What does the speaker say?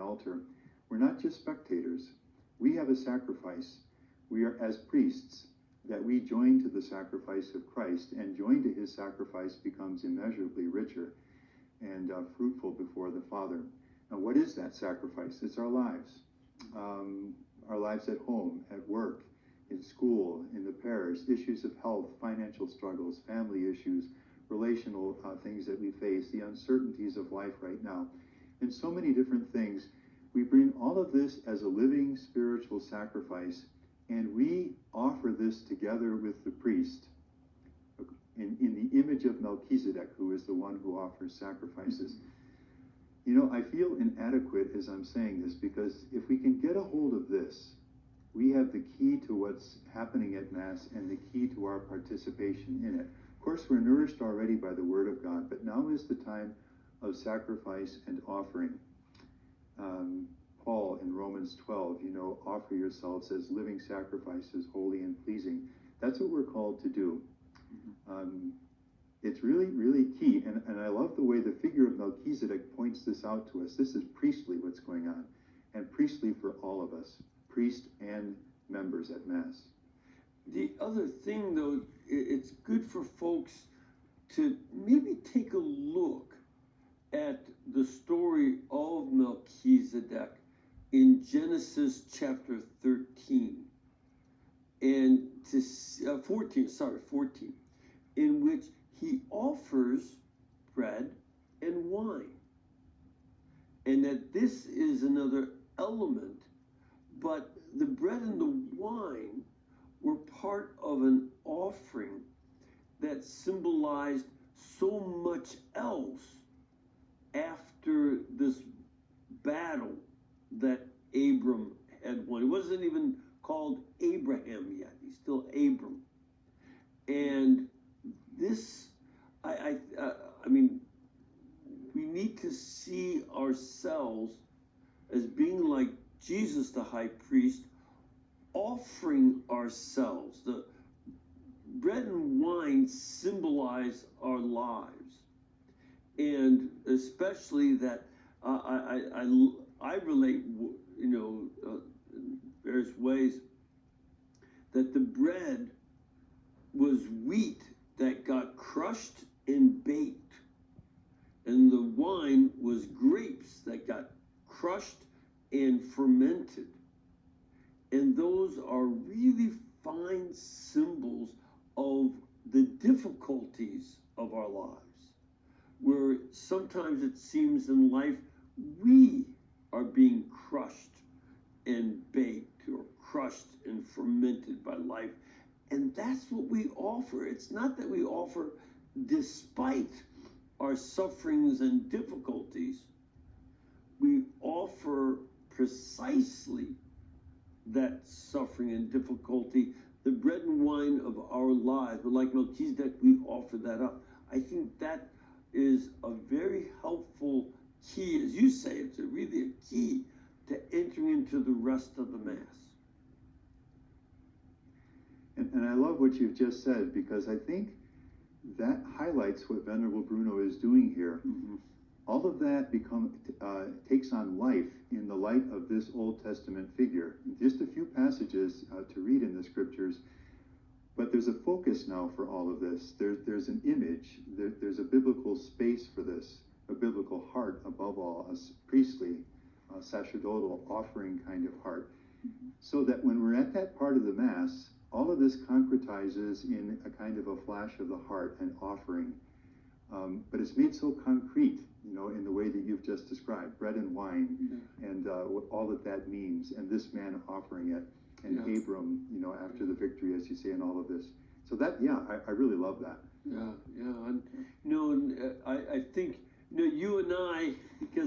altar, we're not just spectators. We have a sacrifice. We are, as priests, that we join to the sacrifice of Christ, and joined to his sacrifice becomes immeasurably richer and fruitful before the Father. Now, what is that sacrifice? It's our lives. Our lives at home, at work, in school, in the parish, issues of health, financial struggles, family issues, relational things that we face, the uncertainties of life right now, and so many different things. We bring all of this as a living spiritual sacrifice, and we offer this together with the priest in the image of Melchizedek, who is the one who offers sacrifices. You know, I feel inadequate as I'm saying this, because if we can get a hold of this, we have the key to what's happening at Mass and the key to our participation in it. Of course, we're nourished already by the Word of God, but now is the time of sacrifice and offering. Paul in Romans 12, you know, offer yourselves as living sacrifices, holy and pleasing. That's what we're called to do. It's really, really key. And I love the way the figure of Melchizedek points this out to us. This is priestly what's going on, and priestly for all of us, priest and members at Mass. The other thing, though, it's good for folks to maybe take a look at the story of Melchizedek in Genesis chapter 13 and 14, in which he offers bread and wine. And that this is another element, but the bread and the wine were part of an offering that symbolized so much else after this battle that Abram had won. He wasn't even called Abraham yet. He's still Abram. And this, I mean, we need to see ourselves as being like Jesus, the high priest, offering ourselves. The bread and wine symbolize our lives, and especially that I relate, you know, in various ways, that the bread was wheat that got crushed and baked, and the wine was grapes that got crushed and fermented. And those are really fine symbols of the difficulties of our lives, where sometimes it seems in life we are being crushed and baked, or crushed and fermented by life. And that's what we offer. It's not that we offer despite our sufferings and difficulties. We offer precisely that suffering and difficulty, the bread and wine of our lives. But like Melchizedek, we offer that up. I think that is a very helpful key. As you say, it's really a key to entering into the rest of the Mass. And I love what you've just said, because I think that highlights what Venerable Bruno is doing here. Mm-hmm. All of that takes on life in the light of this Old Testament figure. Just a few passages to read in the scriptures, but there's a focus now for all of this. There's an image, there's a biblical space for this, a biblical heart above all, a priestly, sacerdotal offering kind of heart. Mm-hmm. So that when we're at that part of the Mass, all of this concretizes in a kind of a flash of the heart, an offering. But it's made so concrete, you know, in the way that you've just described, bread and wine, mm-hmm. and what all that means, and this man offering it, and yeah. Abram, you know, after the victory, as you say, and all of this. So that, yeah, I really love that. Yeah, and you know, I think, you know, you and I, because